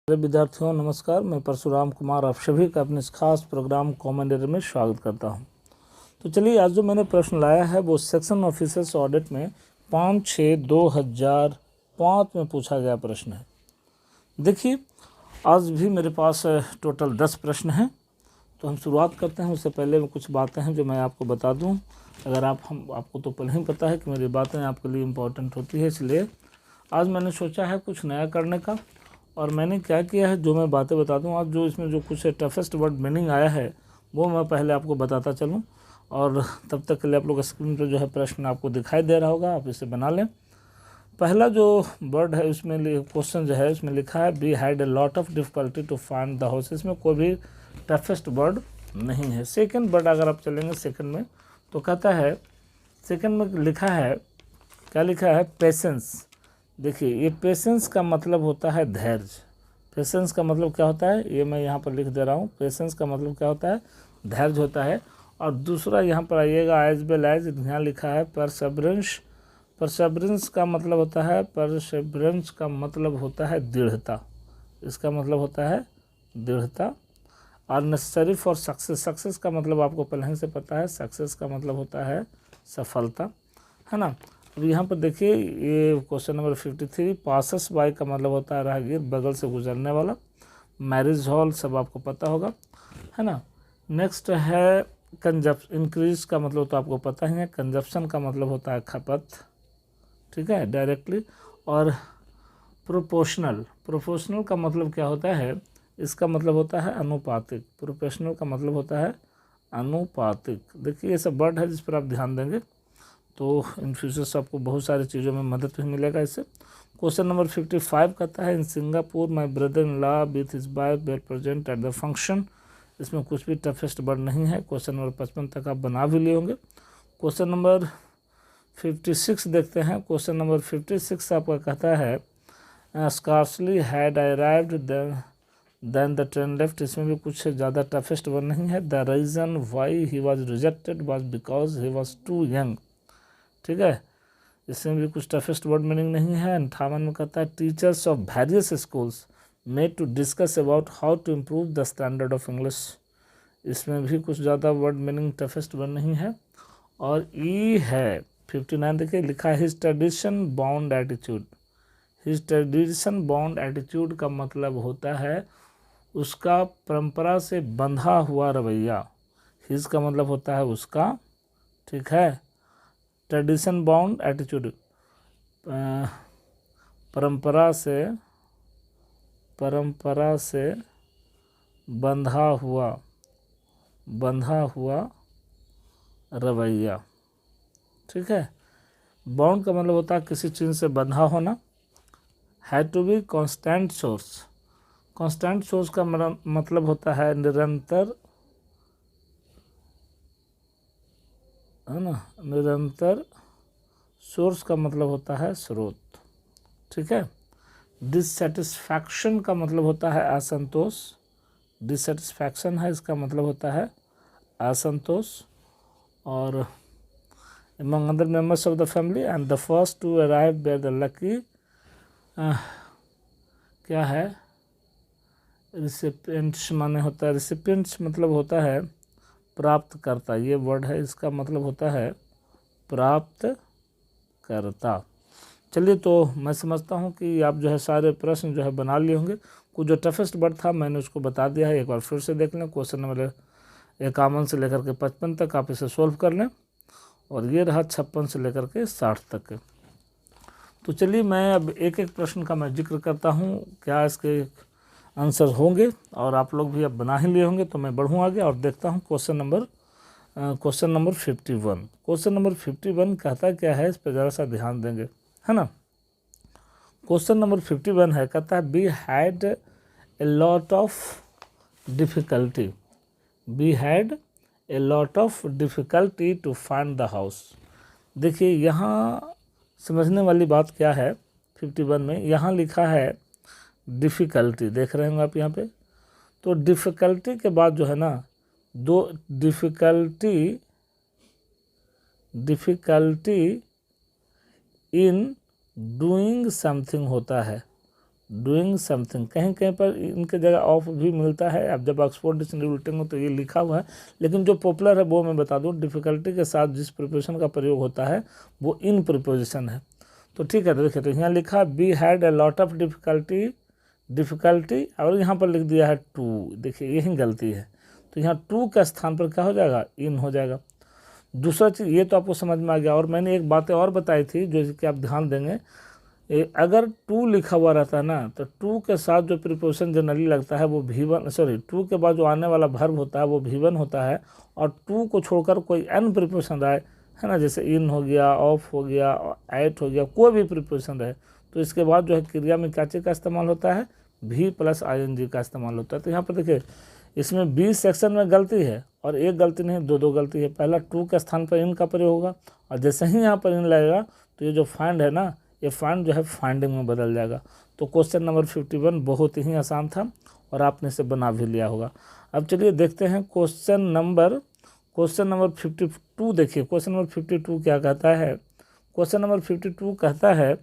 विद्यार्थियों नमस्कार, मैं परशुराम कुमार आप सभी का अपने इस खास प्रोग्राम कॉमेंटेटर में स्वागत करता हूं। तो चलिए, आज जो मैंने प्रश्न लाया है वो सेक्शन ऑफिसर्स ऑडिट में 5/6/2005 में पूछा गया प्रश्न है। देखिए, आज भी मेरे पास टोटल 10 प्रश्न हैं। तो हम शुरुआत करते हैं। उससे पहले कुछ बातें हैं जो मैं आपको बता दूं। अगर आपको तो पहले ही पता है कि मेरी बातें आपके लिए इम्पोर्टेंट होती है, इसलिए आज मैंने सोचा है कुछ नया करने का। और मैंने क्या किया है, जो मैं बातें बता दूं आज, जो इसमें जो कुछ टफेस्ट वर्ड मीनिंग आया है वो मैं पहले आपको बताता चलूं। और तब तक के लिए आप लोग स्क्रीन पर जो है प्रश्न आपको दिखाई दे रहा होगा, आप इसे बना लें। पहला जो वर्ड है उसमें क्वेश्चन जो है उसमें लिखा है we had a lot of difficulty to find the house. इसमें कोई भी टफेस्ट वर्ड नहीं है। सेकंड वर्ड अगर आप चलेंगे सेकंड में, तो कहता है सेकंड में लिखा है, क्या लिखा है, पेशेंस। देखिए, ये पेशेंस का मतलब होता है धैर्य। पेशेंस का मतलब क्या होता है, ये मैं यहाँ पर लिख दे रहा हूँ। पेशेंस का मतलब क्या होता है, धैर्य होता है। और दूसरा यहाँ पर आइएगा, एज वेल एज, यहाँ लिखा है परसेवरेंस। परसेवरेंस का मतलब होता है, परसेवरेंस का मतलब होता है दृढ़ता। इसका मतलब होता है दृढ़ता। और नेसेसरी फॉर सक्सेस, सक्सेस का मतलब आपको पहले से पता है, सक्सेस का मतलब होता है सफलता, है ना। अब यहाँ पर देखिए, ये क्वेश्चन नंबर 53, पासस बाय का मतलब होता है राहगीर, बगल से गुजरने वाला। मैरिज हॉल सब आपको पता होगा, है ना। नेक्स्ट है इंक्रीज का मतलब तो आपको पता ही है। कंजप्शन का मतलब होता है खपत, ठीक है, डायरेक्टली। और प्रोपोर्शनल का मतलब क्या होता है, इसका मतलब होता है अनुपातिक। प्रोपोर्शनल का मतलब होता है अनुपातिक। देखिए, ये सब वर्ड है जिस पर आप ध्यान देंगे तो इन फ्यूचर से आपको बहुत सारी चीज़ों में मदद भी मिलेगा इससे। क्वेश्चन नंबर 55 कहता है in Singapore my brother in law with his wife were present at the function. इसमें कुछ भी टफेस्ट वर्ड नहीं है। क्वेश्चन नंबर 55 तक आप बना भी लिए होंगे। क्वेश्चन नंबर 56 देखते हैं। क्वेश्चन नंबर 56 आपका कहता है scarcely had I arrived then the train left. इसमें भी कुछ ज़्यादा टफेस्ट वर्ड नहीं है। The reason why he was rejected was because he was too young, ठीक है। इसमें भी कुछ टफेस्ट वर्ड मीनिंग नहीं है। 58 में कहता है teachers of various schools made to discuss about how to improve the standard of English. इसमें भी कुछ ज़्यादा वर्ड मीनिंग टफेस्ट वर्ड नहीं है। और ई है 59, देखिए लिखा है his tradition bound attitude. His tradition bound attitude का मतलब होता है उसका परंपरा से बंधा हुआ रवैया। हिज का मतलब होता है उसका, ठीक है। ट्रेडिशन बाउंड एटीट्यूड, परंपरा से बंधा हुआ रवैया, ठीक है। बाउंड का मतलब होता है किसी चीज़ से बंधा होना। Had to be constant source. Constant source का मतलब होता है निरंतर, है ना। निरंतर सोर्स का मतलब होता है स्रोत, ठीक है। डिससेटिस्फैक्शन का मतलब होता है असंतोष। डिससेटिस्फैक्शन है, इसका मतलब होता है असंतोष। और among other members of the family and the first to arrive were the lucky क्या है, रिसिपिएंट्स माने होता है, रिसिपिएंट्स मतलब होता है प्राप्तकर्ता। ये वर्ड है, इसका मतलब होता है प्राप्तकर्ता। चलिए, तो मैं समझता हूँ कि आप जो है सारे प्रश्न जो है बना लिए होंगे। कुछ जो टफेस्ट वर्ड था मैंने उसको बता दिया है, एक बार फिर से देख लें। क्वेश्चन नंबर 51 से लेकर के 55 तक आप इसे सोल्व कर लें। और ये रहा 56 से लेकर के 60 तक। तो चलिए, मैं अब एक एक प्रश्न का मैं जिक्र करता हूँ, क्या इसके आंसर होंगे, और आप लोग भी अब बना ही लिए होंगे। तो मैं बढ़ूँ आगे और देखता हूँ क्वेश्चन नंबर 51। क्वेश्चन नंबर 51 कहता क्या है, इस पर ज़रा सा ध्यान देंगे, है ना। क्वेश्चन नंबर 51 है, कहता है we had a lot of difficulty. We had a lot of difficulty to find the house. देखिए, यहाँ समझने वाली बात क्या है, 51 में यहाँ लिखा है डिफ़िकल्टी, देख रहे होंगे आप यहाँ पे। तो डिफ़िकल्टी के बाद जो है ना, दो डिफ़िकल्टी इन डूइंग समथिंग होता है। Doing something. कहीं कहीं पर इनके जगह ऑफ भी मिलता है। अब जब ऑक्सफोर्ड डिक्शनरी उल्टेंगे तो ये लिखा हुआ है, लेकिन जो पॉपुलर है वो मैं बता दूं, डिफ़िकल्टी के साथ जिस प्रिपोजिशन का प्रयोग होता है वो इन प्रिपोजिशन है। तो ठीक है, तो देखिए, तो यहाँ लिखा be had a lot of difficulty और यहाँ पर लिख दिया है टू। देखिए यही गलती है, तो यहाँ टू के स्थान पर क्या हो जाएगा, इन हो जाएगा। दूसरा चीज़ ये तो आपको समझ में आ गया। और मैंने एक बातें और बताई थी जो कि आप ध्यान देंगे, अगर टू लिखा हुआ रहता है ना, तो टू के साथ जो प्रीपोजिशन जनरली लगता है वो V1, सॉरी, टू के बाद जो आने वाला वर्ब होता है वो V1 होता है, और टू को छोड़कर कोई अन्य प्रीपोजिशन आए, है ना, जैसे इन हो गया, ऑफ हो गया, एट हो गया, कोई भी प्रीपोजिशन रहे, तो इसके बाद जो है क्रिया में क्या चीज़ का इस्तेमाल होता है, V + ING का इस्तेमाल होता है। तो यहाँ पर देखिए, इसमें बी सेक्शन में गलती है, और एक गलती नहीं, दो गलती है। पहला टू के स्थान पर इन का प्रयोग होगा, और जैसे ही यहाँ पर इन लगेगा तो ये जो फाइंड है ना, ये फाइंड जो है फाइंडिंग में बदल जाएगा। तो क्वेश्चन नंबर 51 बहुत ही आसान था और आपने इसे बना भी लिया होगा। अब चलिए देखते हैं क्वेश्चन नंबर 52। देखिए क्वेश्चन नंबर 52 क्या कहता है। क्वेश्चन नंबर 52 कहता है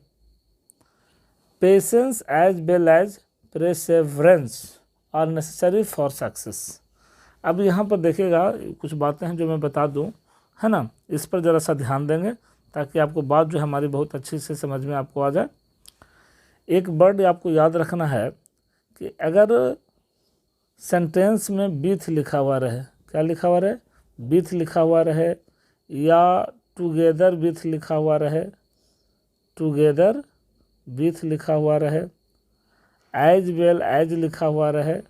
patience as well as perseverance are necessary for success. अब यहाँ पर देखिएगा कुछ बातें हैं जो मैं बता दूँ, है ना, इस पर ज़रा सा ध्यान देंगे ताकि आपको बात जो है हमारी बहुत अच्छी से समझ में आपको आ जाए। एक वर्ड आपको याद रखना है कि अगर सेंटेंस में विथ लिखा हुआ रहे, क्या लिखा हुआ रहे, विथ लिखा हुआ रहे, या टुगेदर विथ लिखा हुआ रहे, टुगेदर विथ लिखा हुआ रहे, एज वेल एज लिखा हुआ रहे,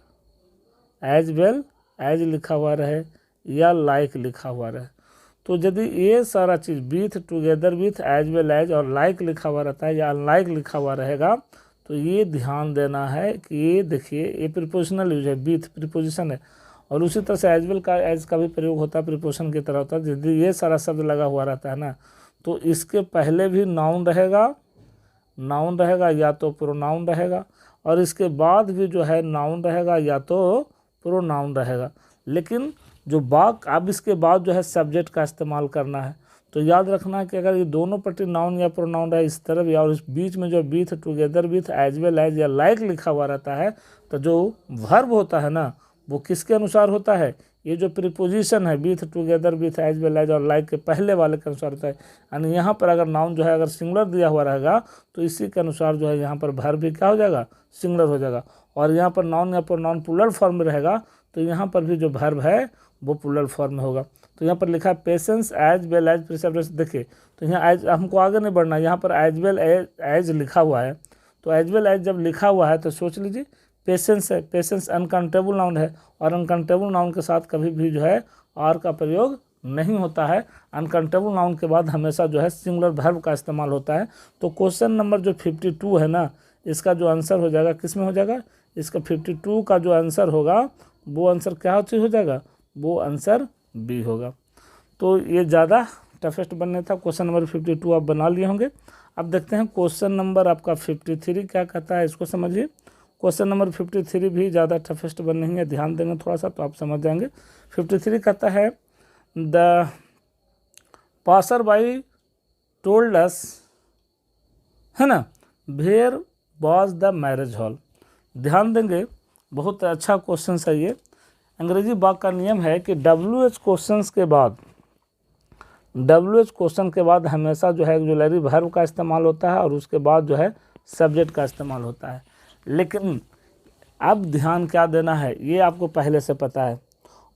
एज वेल एज लिखा हुआ रहे, या लाइक लिखा हुआ रहे, तो यदि ये सारा चीज़ with, together with, as well as और लाइक लिखा हुआ रहता है या अनलाइक लिखा हुआ रहेगा, तो ये ध्यान देना है कि ये देखिए ये प्रीपोजिशनल यूज है, विथ प्रीपोजिशन है, और उसी तरह से एज वेल का, एज का भी प्रयोग होता है, प्रीपोजिशन की तरह होता है। यदि ये सारा शब्द लगा हुआ रहता है ना, तो इसके पहले भी नाउन रहेगा या तो प्रोनाउन रहेगा, और इसके बाद भी जो है नाउन रहेगा या तो प्रोनाउन रहेगा। लेकिन जो बाक, अब इसके बाद जो है सब्जेक्ट का इस्तेमाल करना है। तो याद रखना है कि अगर ये दोनों पट्टी नाउन या प्रोनाउन है इस तरफ, या और इस बीच में जो with, together with, as well as या लाइक लिखा हुआ रहता है, तो जो वर्ब होता है ना वो किसके अनुसार होता है, ये जो प्रीपोजिशन है with, together with, as well as और लाइक के पहले वाले के अनुसार होता है। यानी यहाँ पर अगर नाउन जो है अगर सिंगुलर दिया हुआ रहेगा तो इसी के अनुसार जो है यहाँ पर वर्ब भी क्या हो जाएगा, सिंगुलर हो जाएगा। और यहाँ पर नाउन या प्रोनाउन प्लूरल फॉर्म में रहेगा तो यहाँ पर भी जो वर्ब है वो प्लूरल फॉर्म में होगा। तो यहाँ पर लिखा है patience as well as perseverance. देखिए तो यहाँ एज, हमको आगे नहीं बढ़ना, यहाँ पर एज वेल एज लिखा हुआ है, तो एज वेल एज जब लिखा हुआ है तो सोच लीजिए पेशेंस है, पेशेंस अनकाउंटेबल नाउन है, और अनकाउंटेबल नाउन के साथ कभी भी जो है आर का प्रयोग नहीं होता है। अनकाउंटेबल नाउन के बाद हमेशा जो है सिंगुलर वर्ब का इस्तेमाल होता है। तो क्वेश्चन नंबर जो 52 है ना, इसका जो आंसर हो जाएगा किस में हो जाएगा, इसका 52 का जो आंसर होगा वो आंसर क्या चीज़ हो जाएगा, वो आंसर बी होगा। तो ये ज़्यादा टफेस्ट बनने था, क्वेश्चन नंबर 52 आप बना लिए होंगे। अब देखते हैं क्वेश्चन नंबर आपका 53 क्या कहता है, इसको समझिए। क्वेश्चन नंबर 53 भी ज़्यादा टफेस्ट बन नहीं है, ध्यान देंगे थोड़ा सा तो आप समझ जाएंगे। 53 कहता है the passer by told us, है ना, where was the marriage hall. ध्यान देंगे, बहुत अच्छा क्वेश्चन है ये। अंग्रेजी वाक्य का नियम है कि WH क्वेश्चन के बाद हमेशा जो है ऑक्सिलरी वर्ब का इस्तेमाल होता है और उसके बाद जो है सब्जेक्ट का इस्तेमाल होता है। लेकिन अब ध्यान क्या देना है ये आपको पहले से पता है,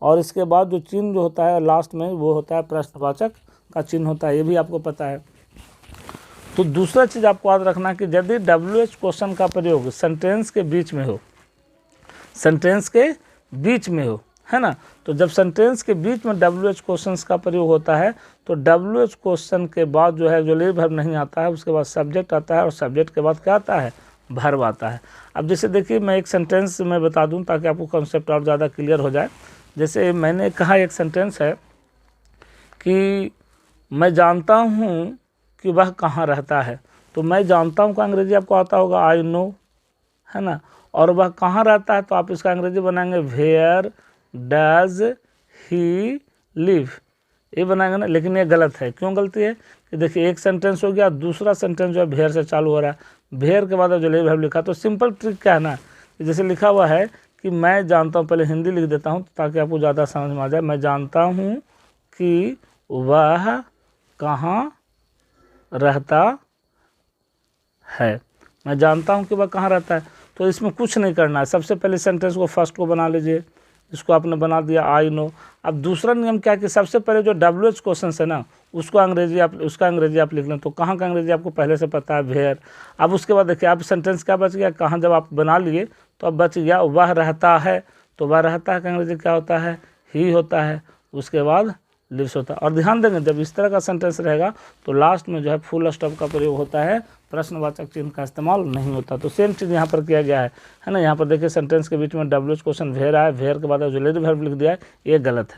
और इसके बाद जो चिन्ह जो होता है लास्ट में वो होता है प्रश्नवाचक का चिन्ह होता है, ये भी आपको पता है। तो दूसरा चीज़ आपको याद रखना कि यदि WH क्वेश्चन का प्रयोग सेंटेंस के बीच में हो, सेंटेंस के बीच में हो, है ना, तो जब सेंटेंस के बीच में WH क्वेश्चन का प्रयोग होता है तो WH क्वेश्चन के बाद जो है ऑक्सिलरी वर्ब नहीं आता है, उसके बाद सब्जेक्ट आता है, और सब्जेक्ट के बाद क्या आता है, वर्ब आता है। अब जैसे देखिए मैं एक सेंटेंस में बता दूं ताकि आपको कॉन्सेप्ट और ज़्यादा क्लियर हो जाए। जैसे मैंने कहा एक सेंटेंस है कि मैं जानता हूँ कि वह कहाँ रहता है, तो मैं जानता हूँ का अंग्रेजी आपको आता होगा आई नो, है ना, और वह कहाँ रहता है तो आप इसका अंग्रेजी बनाएंगे वेयर डज ही लिव, ये बनाएंगे ना। लेकिन ये गलत है, क्यों गलती है कि देखिए एक सेंटेंस हो गया, दूसरा सेंटेंस जो है वेयर से चालू हो रहा है, वेयर के बाद ऑक्सिलरी वर्ब लिखा। तो सिंपल ट्रिक क्या है ना, जैसे लिखा हुआ है कि मैं जानता हूँ, पहले हिंदी लिख देता हूँ ताकि आपको ज़्यादा समझ में आ जाए। मैं जानता हूँ कि वह कहाँ रहता है। मैं जानता हूँ कि वह कहाँ रहता है, तो इसमें कुछ नहीं करना है। सबसे पहले सेंटेंस को फर्स्ट को बना लीजिए, इसको आपने बना दिया आई नो। अब दूसरा नियम क्या है कि सबसे पहले जो WH क्वेश्चन है ना उसका अंग्रेजी आप लिख लें। तो कहाँ का अंग्रेजी आपको पहले से पता है, वेयर। अब उसके बाद देखिए अब सेंटेंस क्या बच गया, कहाँ जब आप बना लिए तो अब बच गया वह रहता है। तो वह रहता है का अंग्रेजी क्या होता है, ही होता है। उसके बाद लिव्स होता है। और ध्यान देंगे जब इस तरह का सेंटेंस रहेगा तो लास्ट में जो है फुल स्टॉप का प्रयोग होता है, प्रश्नवाचक चिन्ह का इस्तेमाल नहीं होता। तो सेम चीज़ यहाँ पर किया गया है ना। यहाँ पर देखिए सेंटेंस के बीच में WH क्वेश्चन वेयर आया, वेयर के बाद ऑक्सिलरी वर्ब लिख दिया है, ये गलत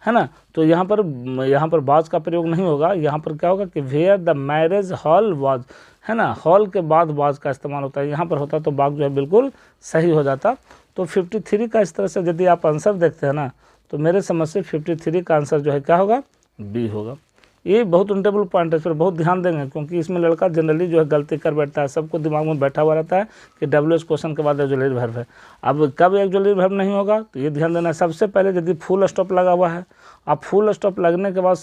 है ना। तो यहाँ पर वाज का प्रयोग नहीं होगा। यहाँ पर क्या होगा कि where the marriage hall was, है ना, हॉल के बाद वाज का इस्तेमाल होता है। यहाँ पर होता तो वाक जो है बिल्कुल सही हो जाता। तो 53 का इस तरह से यदि आप आंसर देखते हैं ना तो मेरे समझ से 53 का आंसर जो है क्या होगा, बी होगा। ये बहुत इंटेबल पॉइंट है, इस पर बहुत ध्यान देंगे क्योंकि इसमें लड़का जनरली जो है गलती कर बैठता है। सबको दिमाग में बैठा हुआ रहता है कि WH क्वेश्चन के बाद ऑक्सिलरी वर्ब है। अब कब ऑक्सिलरी वर्ब नहीं होगा तो ये ध्यान देना है। सबसे पहले यदि फुल स्टॉप लगा हुआ है, अब फुल स्टॉप लगने के बाद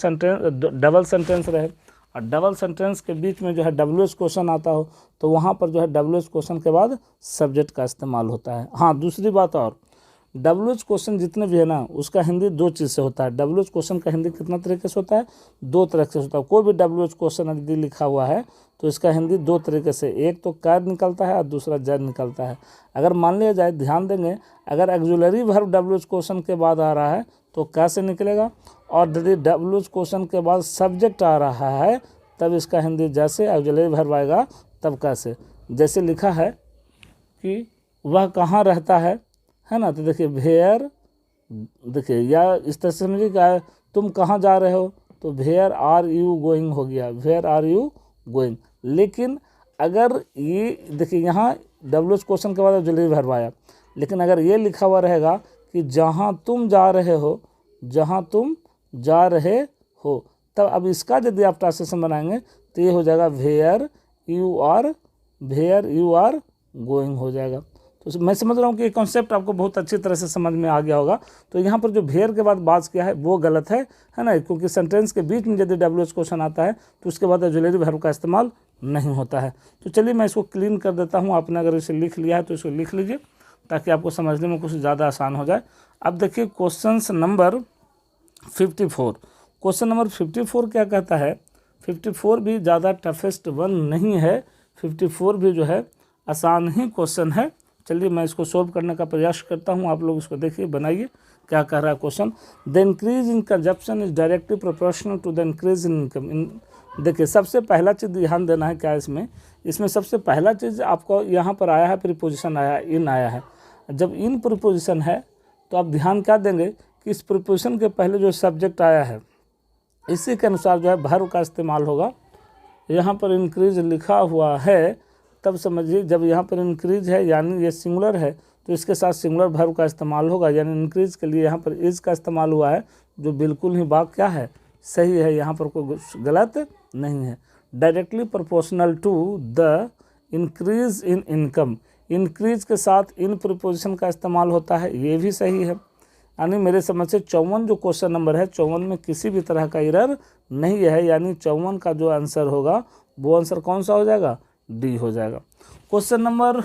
डबल सेंटेंस रहे और डबल सेंटेंस के बीच में जो है WH क्वेश्चन आता हो तो वहाँ पर जो है WH क्वेश्चन के बाद सब्जेक्ट का इस्तेमाल होता है। हाँ, दूसरी बात और, WH क्वेश्चन जितने भी है ना उसका हिंदी दो चीज़ से होता है। WH क्वेश्चन का हिंदी कितना तरीके से होता है, दो तरह से होता है। कोई भी WH क्वेश्चन यदि लिखा हुआ है तो इसका हिंदी दो तरीके से, एक तो कैर निकलता है और दूसरा जर निकलता है। अगर मान लिया जाए, ध्यान देंगे, अगर ऑक्सिलरी वर्ब WH क्वेश्चन के बाद आ रहा है तो कैसे निकलेगा, और यदि WH क्वेश्चन के बाद सब्जेक्ट आ रहा है तब इसका हिंदी जैसे ऑक्सिलरी वर्ब आएगा तब कैसे। जैसे लिखा है कि वह कहाँ रहता है ना, तो देखिए वेयर, देखिए या इस तरह से समझिए क्या, तुम कहाँ जा रहे हो तो वेयर आर यू गोइंग हो गया, वेयर आर यू गोइंग। लेकिन अगर ये देखिए यहाँ WH क्वेश्चन के बाद ऑक्सिलरी वर्ब आया, लेकिन अगर ये लिखा हुआ रहेगा कि जहाँ तुम जा रहे हो, जहाँ तुम जा रहे हो, तब अब इसका यदि आप ट्रांसलेशन बनाएंगे तो ये हो जाएगा वेयर यू आर गोइंग हो जाएगा। तो मैं समझ रहा हूँ कि ये कॉन्सेप्ट आपको बहुत अच्छी तरह से समझ में आ गया होगा। तो यहाँ पर जो वेयर के बाद बात किया है वो गलत है ना, क्योंकि सेंटेंस के बीच में यदि WH क्वेश्चन आता है तो उसके बाद ऑक्सिलरी वर्ब का इस्तेमाल नहीं होता है। तो चलिए मैं इसको क्लीन कर देता हूँ। आपने अगर इसे लिख लिया है तो इसको लिख लीजिए ताकि आपको समझने में कुछ ज़्यादा आसान हो जाए। अब देखिए क्वेश्चन नंबर 54, क्वेश्चन नंबर 54 क्या कहता है। 54 भी ज़्यादा टफेस्ट वन नहीं है, 54 भी जो है आसान ही क्वेश्चन है। चलिए मैं इसको सोल्व करने का प्रयास करता हूँ, आप लोग इसको देखिए, बनाइए क्या कह रहा है question. The increase in consumption is directly proportional to the increase in income. देखिए सबसे पहला चीज़ ध्यान देना है क्या इसमें सबसे पहला चीज़ आपको यहाँ पर आया है, प्रीपोजिशन आया, इन आया है। जब इन प्रीपोजिशन है तो आप ध्यान क्या देंगे कि इस प्रीपोजिशन के पहले जो सब्जेक्ट आया है इसी के अनुसार जो है वर्ब का इस्तेमाल होगा। यहाँ पर इंक्रीज लिखा हुआ है तब समझिए जब यहाँ पर इंक्रीज है यानी ये सिंगुलर है तो इसके साथ सिंगुलर वर्ब का इस्तेमाल होगा, यानी इंक्रीज के लिए यहाँ पर इज का इस्तेमाल हुआ है जो बिल्कुल ही बात क्या है, सही है, यहाँ पर कोई गलत नहीं है। Directly proportional to the increase in income, increase के साथ इन प्रीपोजिशन का इस्तेमाल होता है, ये भी सही है। यानी मेरे समझ से 54 जो क्वेश्चन नंबर है 54 में किसी भी तरह का एरर नहीं है, यानी 54 का जो आंसर होगा वो आंसर कौन सा हो जाएगा, डी हो जाएगा। क्वेश्चन नंबर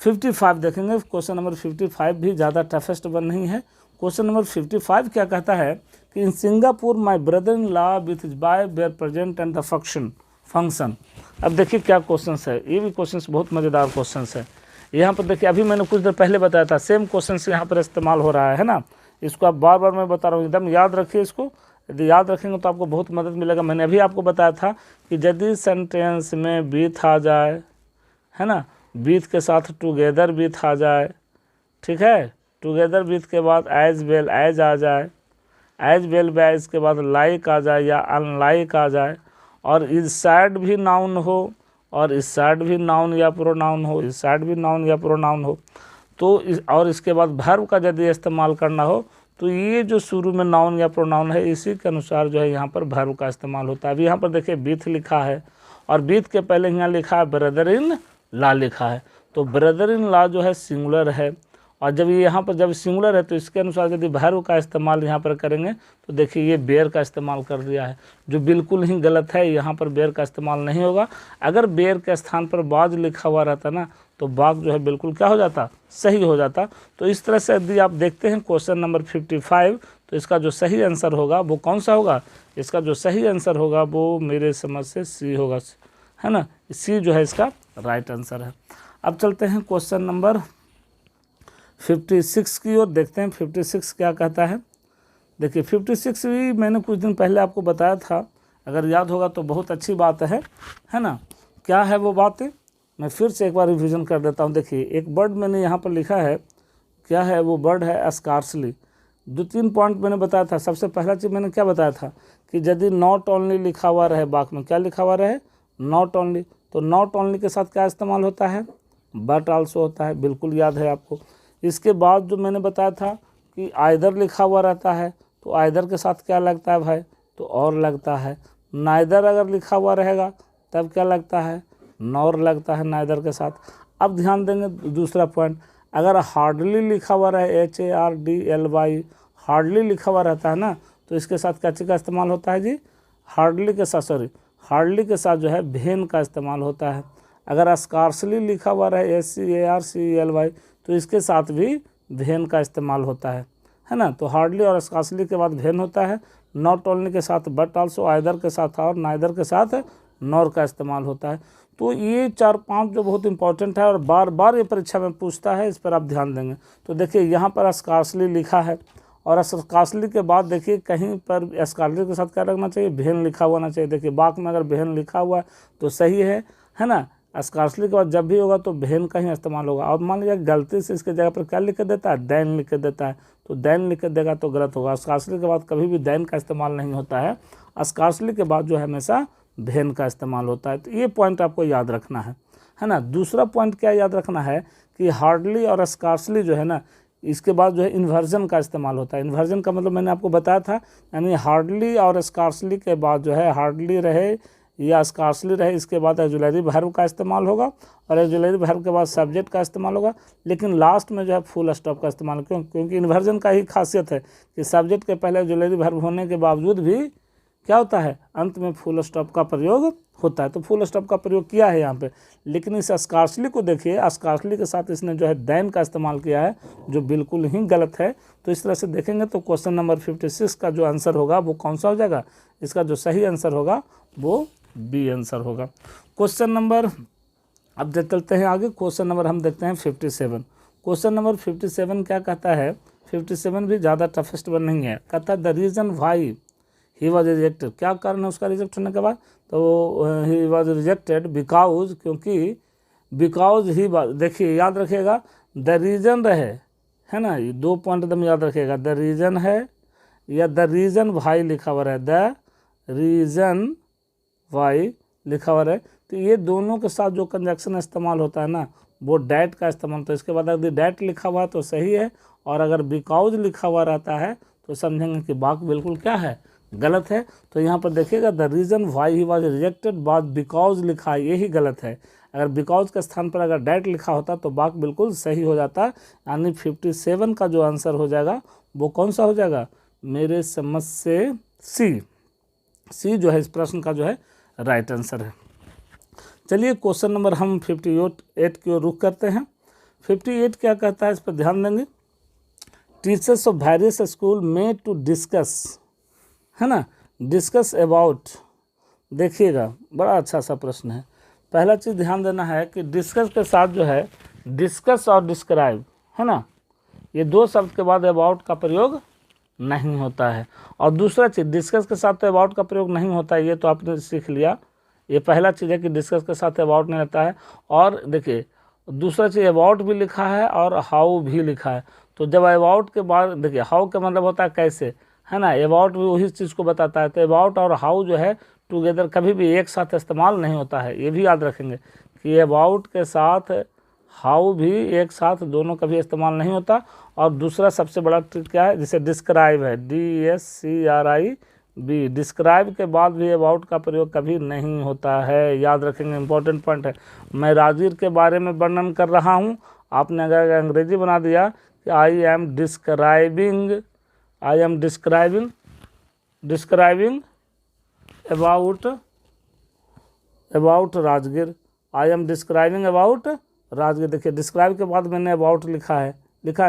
55 देखेंगे। क्वेश्चन नंबर 55 भी ज़्यादा टफेस्ट वन नहीं है। क्वेश्चन नंबर 55 क्या कहता है कि in Singapore my brother in law with his by were present and the function. अब देखिए क्या क्वेश्चन है, ये भी क्वेश्चन बहुत मज़ेदार क्वेश्चन है। यहाँ पर देखिए अभी मैंने कुछ देर पहले बताया था, सेम क्वेश्चन यहाँ पर इस्तेमाल हो रहा है ना। इसको आप बार बार मैं बता रहा हूँ, एकदम याद रखिए इसको। यदि याद रखेंगे तो आपको बहुत मदद मिलेगा। मैंने अभी आपको बताया था कि यदि सेंटेंस में विथ आ जाए, है ना, विथ के साथ टुगेदर विथ आ जाए, ठीक है, टुगेदर विथ के बाद एज वेल एज आ जाए, एज वेल एज के बाद लाइक आ जाए या अनलाइक आ जाए, और इस साइड भी नाउन हो और इस साइड भी नाउन या प्रोनाउन हो, इस साइड भी नाउन या प्रोनाउन हो, तो और इसके बाद वर्ब का यदि इस्तेमाल करना हो तो ये जो शुरू में नाउन या प्रोनाउन है इसी के अनुसार जो है यहाँ पर वर्ब का इस्तेमाल होता है। अभी यहाँ पर देखिए विथ लिखा है और विथ के पहले यहाँ लिखा है ब्रदर इन लॉ लिखा है, तो ब्रदर इन लॉ जो है सिंगुलर है, और जब ये यहाँ पर जब सिंगुलर है तो इसके अनुसार यदि भैरव का इस्तेमाल यहाँ पर करेंगे तो देखिए ये बेयर का इस्तेमाल कर दिया है, जो बिल्कुल ही गलत है। यहाँ पर बेयर का इस्तेमाल नहीं होगा। अगर बेयर के स्थान पर बाज लिखा हुआ रहता ना तो बाग जो है बिल्कुल क्या हो जाता, सही हो जाता। तो इस तरह से यदि आप देखते हैं क्वेश्चन नंबर 55, तो इसका जो सही आंसर होगा वो कौन सा होगा, इसका जो सही आंसर होगा वो मेरे समझ से सी होगा, है ना। सी जो है इसका राइट आंसर है। अब चलते हैं क्वेश्चन नंबर 56 की ओर, देखते हैं 56 क्या कहता है। देखिए 56 भी मैंने कुछ दिन पहले आपको बताया था, अगर याद होगा तो बहुत अच्छी बात है ना। क्या है वो बातें, मैं फिर से एक बार रिवीजन कर देता हूँ। देखिए एक वर्ड मैंने यहाँ पर लिखा है, क्या है वो वर्ड है स्कार्सली। 2-3 पॉइंट मैंने बताया था। सबसे पहला चीज़ मैंने क्या बताया था कि यदि नॉट ओनली लिखा हुआ रहे, बाक में क्या लिखा हुआ रहे, नॉट ओनली, तो नॉट ओनली के साथ क्या इस्तेमाल होता है, बट आल्सो होता है, बिल्कुल याद है आपको। इसके बाद जो मैंने बताया था कि आइदर लिखा हुआ रहता है तो आइदर के साथ क्या लगता है भाई, तो और लगता है। नाइदर अगर लिखा हुआ रहेगा तब क्या लगता है, नॉर लगता है नाइदर के साथ। अब ध्यान देंगे दूसरा पॉइंट, अगर हार्डली लिखा हुआ रहे, HARDLY, हार्डली लिखा हुआ रहता है ना, तो इसके साथ क्या चीज़ का इस्तेमाल होता है जी, हार्डली के साथ, हार्डली के साथ जो है भेन का इस्तेमाल होता है। अगर स्कार्सली लिखा हुआ रहे, SCARCELY, तो इसके साथ भी भेन का इस्तेमाल होता है ना। तो हार्डली और स्कार्सली के बाद भेन होता है। नॉट ओनली के साथ बट आल्सो, आइदर के साथ और नाइदर के साथ नॉर का इस्तेमाल होता है। तो ये 4-5 जो बहुत इंपॉर्टेंट है और बार बार ये परीक्षा में पूछता है, इस पर आप ध्यान देंगे। तो देखिए यहाँ पर स्कार्सली लिखा है, और स्कार्सली के बाद देखिए कहीं पर स्कार्सली के साथ क्या रखना चाहिए, भेन लिखा होना चाहिए। देखिए बाक में अगर भेन लिखा हुआ है तो सही है ना। स्कार्सली के बाद जब भी होगा तो भेन का ही इस्तेमाल होगा। और मान लीजिए गलती से इसके जगह पर क्या लिख देता है, दैन लिख देता है, तो दैन लिख देगा तो गलत होगा। स्कार्सली के बाद कभी भी दैन का इस्तेमाल नहीं होता है, स्कार्सली के बाद जो है हमेशा भेन का इस्तेमाल होता है। तो ये पॉइंट आपको याद रखना है ना। दूसरा पॉइंट क्या याद रखना है कि हार्डली और स्कार्सली जो है ना, इसके बाद जो है इन्वर्जन का इस्तेमाल होता है। इन्वर्जन का मतलब मैंने आपको बताया था, यानी हार्डली और स्कार्सली के बाद जो है, हार्डली रहे या स्कार्सली रहे, इसके बाद ऑक्सिलरी वर्ब का इस्तेमाल होगा, और ऑक्सिलरी वर्ब के बाद सब्जेक्ट का इस्तेमाल होगा, लेकिन लास्ट में जो है फुल स्टॉप का इस्तेमाल। क्योंकि इन्वर्जन का ही खासियत है कि सब्जेक्ट के पहले ऑक्सिलरी वर्ब होने के बावजूद भी क्या होता है, अंत में फुल स्टॉप का प्रयोग होता है। तो फुल स्टॉप का प्रयोग किया है यहाँ पे, लेकिन इस स्कार्सली को देखिए, स्कार्सली के साथ इसने जो है दैन का इस्तेमाल किया है, जो बिल्कुल ही गलत है। तो इस तरह से देखेंगे तो क्वेश्चन नंबर 56 का जो आंसर होगा वो कौन सा हो जाएगा, इसका जो सही आंसर होगा वो बी आंसर होगा। क्वेश्चन नंबर, अब देख चलते हैं आगे। क्वेश्चन नंबर हम देखते हैं 57। क्वेश्चन नंबर 57 क्या कहता है, 57 भी ज़्यादा टफेस्ट वन नहीं है। कहता है the reason why he was rejected, क्या कारण है उसका रिजेक्ट होने के बाद, तो ही वॉज रिजेक्टेड बिकॉज, क्योंकि बिकॉज ही, देखिए याद रखिएगा द रीज़न रहे, है ना, ये 2 पॉइंट एकदम याद रखिएगा, द रीज़न है या द रीज़न वाई लिखा हुआ है, द रीज़न वाई लिखा हुआ है। तो ये दोनों के साथ जो कंजक्शन इस्तेमाल होता है ना, वो डैट का इस्तेमाल होता है। इसके बाद अगर डैट लिखा हुआ तो सही है, और अगर बिकॉज लिखा हुआ रहता है तो समझेंगे कि बाक बिल्कुल क्या है, गलत है। तो यहाँ पर देखिएगा the reason why he was rejected, बाद बिकॉज लिखा है, यही गलत है। अगर बिकॉज के स्थान पर अगर डैट लिखा होता तो बाक बिल्कुल सही हो जाता, यानी 57 का जो आंसर हो जाएगा वो कौन सा हो जाएगा, मेरे समझ से सी जो है इस प्रश्न का जो है राइट आंसर है। चलिए क्वेश्चन नंबर हम 58 की ओर रुख करते हैं। 58 क्या कहता है, इस पर ध्यान देंगे। टीचर्स ऑफ वेरियस स्कूल में टू डिस्कस, है ना, डिस्कस अबाउट, देखिएगा बड़ा अच्छा सा प्रश्न है। पहला चीज़ ध्यान देना है कि डिस्कस के साथ जो है डिस्कस और डिस्क्राइब, है ना, ये 2 शब्द के बाद अबाउट का प्रयोग नहीं होता है। और दूसरा चीज़ डिस्कस के साथ तो अबाउट का प्रयोग नहीं होता है, ये तो आपने सीख लिया। ये पहला चीज़ है कि डिस्कस के साथ अबाउट नहीं रहता है। और देखिए दूसरा चीज़ अबाउट भी लिखा है और हाउ भी लिखा है। तो जब अबाउट के बाद देखिए हाउ का मतलब होता है कैसे, है ना, अबाउट भी वही चीज़ को बताता है। तो अबाउट और हाउ जो है टुगेदर कभी भी एक साथ इस्तेमाल नहीं होता है, ये भी याद रखेंगे कि अबाउट के साथ हाउ भी एक साथ दोनों कभी इस्तेमाल नहीं होता। और दूसरा सबसे बड़ा ट्रिक क्या है, जैसे डिस्क्राइब है, DSCRIBE, बी। डिस्क्राइब के बाद भी अबाउट का प्रयोग कभी नहीं होता है, याद रखेंगे, इंपॉर्टेंट पॉइंट है। मैं राजगीर के बारे में वर्णन कर रहा हूँ, आपने अगर अंग्रेजी बना दिया कि I am describing about Rajgir, I am describing about Rajgir. देखिए डिस्क्राइब के बाद मैंने अबाउट लिखा है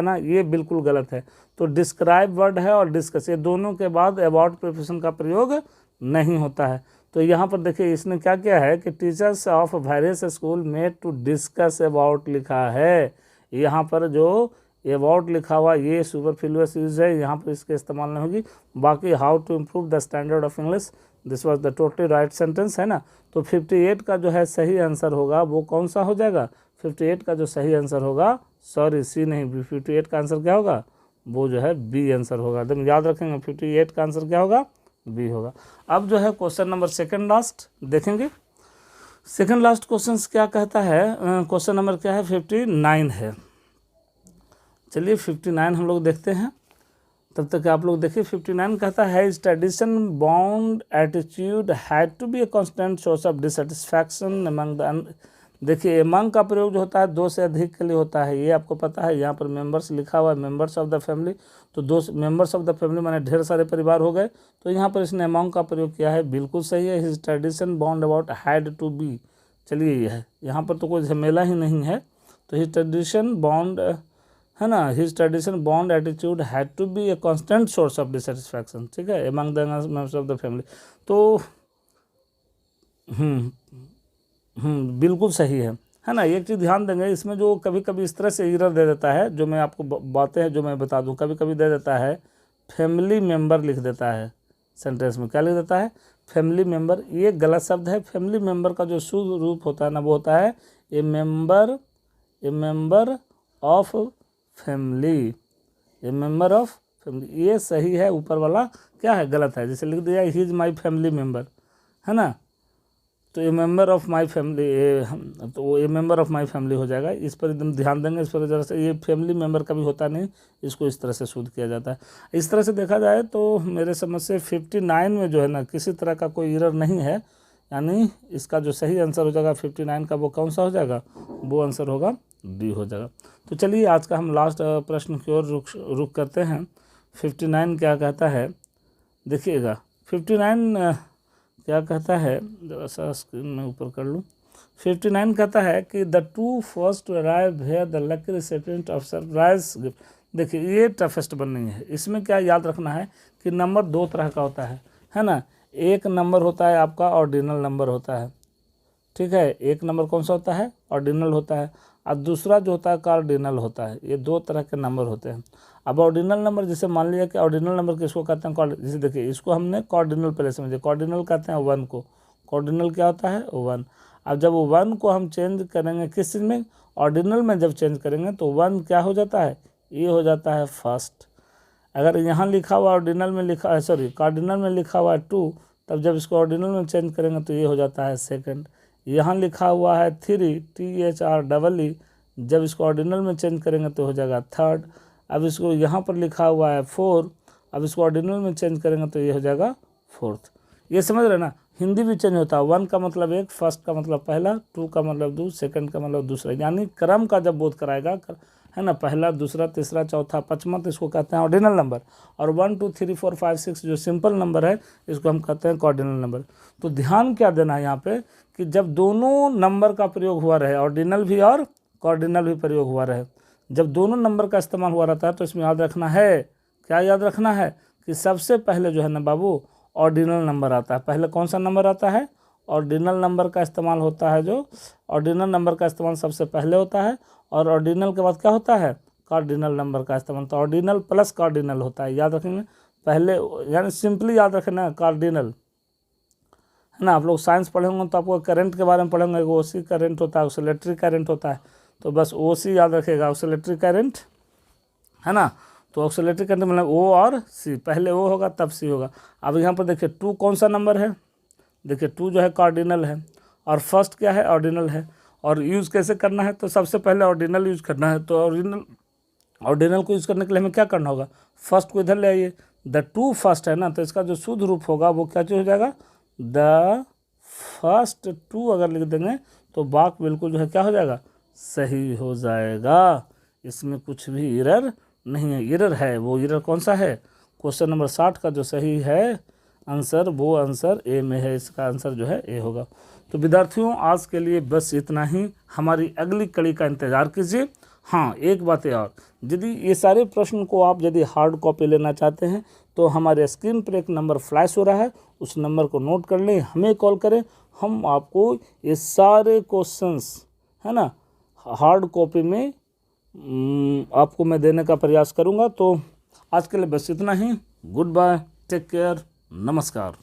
ना, ये बिल्कुल गलत है। तो डिस्क्राइब वर्ड है और डिस्कस, ये दोनों के बाद अबाउट प्रीपोजिशन का प्रयोग नहीं होता है। तो यहाँ पर देखिए इसने क्या किया है कि teachers of various school met to discuss about लिखा है। यहाँ पर जो अबाउट लिखा हुआ ये सुपरफ्लुअस यूज है, यहाँ पर इसके इस्तेमाल नहीं होगी। बाकी how to improve the standard of English, this was the totally right sentence, है ना। तो 58 का जो है सही आंसर होगा वो कौन सा हो जाएगा, 58 का जो सही आंसर होगा, सॉरी सी नहीं, 58 का आंसर क्या होगा, वो जो है बी आंसर होगा। एकदम याद रखेंगे, 58 का आंसर क्या होगा, बी होगा। अब जो है क्वेश्चन नंबर सेकंड लास्ट देखेंगे। सेकंड लास्ट क्वेश्चन क्या कहता है, क्वेश्चन नंबर क्या है, 59 है। चलिए 59 हम लोग देखते हैं, तब तक आप लोग देखिए। 59 कहता है इस tradition bound attitude had to be a constant source of dissatisfaction among the. देखिए अमंग का प्रयोग जो होता है दो से अधिक के लिए होता है, ये आपको पता है। यहाँ पर मेंबर्स लिखा हुआ है, मेंबर्स ऑफ द फैमिली, तो दो मेंबर्स ऑफ द फैमिली माने ढेर सारे परिवार हो गए। तो यहाँ पर इसने अमंग का प्रयोग किया है, बिल्कुल सही है। His tradition bound about had to be, चलिए ये है, यहाँ पर तो कोई झमेला ही नहीं है। तो हिज ट्रेडिशन बाउंड, है ना, his tradition bound attitude had to be a constant source of dissatisfaction, ठीक है, among the members of the family. तो बिल्कुल सही है ना। एक चीज़ ध्यान देंगे, इसमें जो कभी कभी इस तरह से एरर दे देता है, जो मैं आपको बातें हैं जो मैं बता दूं, कभी कभी दे देता है फैमिली मेंबर लिख देता है सेंटेंस में, क्या लिख देता है, फैमिली मेंबर। ये गलत शब्द है। फैमिली मेंबर का जो शुद्ध रूप होता है ना, वो होता है ए member of family, A member of family, ये सही है। ऊपर वाला क्या है, गलत है। जैसे लिख दिया he is my family member, है ना, तो ए मेंबर ऑफ माई फैमिली, तो वो ए मेंबर ऑफ माई फैमिली हो जाएगा। इस पर एकदम ध्यान देंगे, इस पर ज़रा से, ये फैमिली मेंबर कभी होता नहीं, इसको इस तरह से शुद्ध किया जाता है। इस तरह से देखा जाए तो मेरे समझ से 59 में जो है ना किसी तरह का कोई एरर नहीं है, यानी इसका जो सही आंसर हो जाएगा 59 का, वो कौन सा हो जाएगा, वो आंसर होगा डी हो जाएगा। तो चलिए आज का हम लास्ट प्रश्न की ओर रुक करते हैं। 59 क्या कहता है, देखिएगा 59 क्या कहता है, जरा सा स्क्रीन में ऊपर कर लूँ। 59 कहता है कि the two first to arrive here the lucky recipient of surprise gift. देखिए ये टफेस्ट बननी है। इसमें क्या याद रखना है कि नंबर दो तरह का होता है ना। एक नंबर होता है आपका ऑर्डिनल नंबर होता है, ठीक है, एक नंबर कौन सा होता है, ऑर्डिनल होता है, और दूसरा जो होता है कार्डिनल होता है। ये दो तरह के नंबर होते हैं। अब ऑर्डिनल नंबर, जैसे मान लिया कि ऑर्डिनल नंबर किसको कहते हैं, जैसे देखिए इसको हमने कार्डिनल पहले समझे, कार्डिनल कहते हैं 1 को, कार्डिनल क्या होता है 1। अब जब 1 को हम चेंज करेंगे किस चीज़ में, ऑर्डिनल में जब चेंज करेंगे तो 1 क्या हो जाता है, ये हो जाता है फर्स्ट। अगर यहाँ लिखा हुआ ऑर्डिनल में लिखा है, सॉरी कार्डिनल में लिखा हुआ है 2, तब जब इसको ऑर्डिनल में चेंज करेंगे तो ये हो जाता है सेकंड। यहाँ लिखा हुआ है 3, THREE, जब इसको ऑर्डिनल में चेंज करेंगे तो हो जाएगा थर्ड। अब इसको यहाँ पर लिखा हुआ है 4, अब इसको ऑर्डिनल में चेंज करेंगे तो ये हो जाएगा फोर्थ। ये समझ रहे ना, हिंदी भी चेंज होता है। 1 का मतलब एक, फर्स्ट का मतलब पहला, 2 का मतलब दो, सेकंड का मतलब दूसरा, यानी क्रम का जब बोध कराएगा, है ना, पहला दूसरा तीसरा चौथा पाँचवा, तो इसको कहते हैं ऑर्डिनल नंबर। और 1 2 3 4 5 6 जो सिंपल नंबर है, इसको हम कहते हैं कार्डिनल नंबर। तो ध्यान क्या देना है यहाँ पे कि जब दोनों नंबर का प्रयोग हुआ रहे, ऑर्डिनल भी और कार्डिनल भी प्रयोग हुआ रहे, जब दोनों नंबर का इस्तेमाल हुआ रहता है, तो इसमें याद रखना है, क्या याद रखना है कि सबसे पहले जो है ना बाबू ऑर्डिनल नंबर आता है। पहले कौन सा नंबर आता है, ऑर्डिनल नंबर का इस्तेमाल होता है। जो ऑर्डिनल नंबर का इस्तेमाल सबसे पहले होता है, और ऑर्डिनल के बाद क्या होता है, कार्डिनल नंबर का इस्तेमाल। तो ऑर्डिनल प्लस कार्डिनल होता है, याद रखेंगे पहले, यानी सिंपली याद रखना कार्डिनल, है ना। आप लोग साइंस पढ़ेंगे तो आपको करंट के बारे में पढ़ेंगे, ओसी करंट होता है, ऑसिलेटरी करंट होता है, तो बस ओसी याद रखेगा, ऑसिलेटरी करंट, है ना। तो ऑसिलेटरी करंट मतलब ओ और सी, पहले ओ होगा तब सी होगा। अब यहाँ पर देखिए 2 कौन सा नंबर है, देखिए 2 जो है कार्डिनल है, और फर्स्ट क्या है, ऑर्डिनल है। और यूज़ कैसे करना है, तो सबसे पहले ऑर्डिनल यूज़ करना है। तो ऑर्डिनल को यूज़ करने के लिए हमें क्या करना होगा, फर्स्ट को इधर ले आइए, द टू फर्स्ट है ना, तो इसका जो शुद्ध रूप होगा वो क्या चीज़ हो जाएगा, द फर्स्ट टू अगर लिख देंगे तो वाक्य बिल्कुल जो है क्या हो जाएगा, सही हो जाएगा। इसमें कुछ भी एरर नहीं है। एरर है, वो एरर कौन सा है, क्वेश्चन नंबर 60 का जो सही है आंसर वो आंसर ए में है, इसका आंसर जो है ए होगा। तो विद्यार्थियों आज के लिए बस इतना ही, हमारी अगली कड़ी का इंतज़ार कीजिए। हाँ एक बात है और, यदि ये सारे प्रश्न को आप यदि हार्ड कॉपी लेना चाहते हैं तो हमारे स्क्रीन पर एक नंबर फ्लैश हो रहा है, उस नंबर को नोट कर लें, हमें कॉल करें, हम आपको ये सारे क्वेश्चंस है ना हार्ड कॉपी में आपको मैं देने का प्रयास करूँगा। तो आज के लिए बस इतना ही। गुड बाय, टेक केयर, नमस्कार।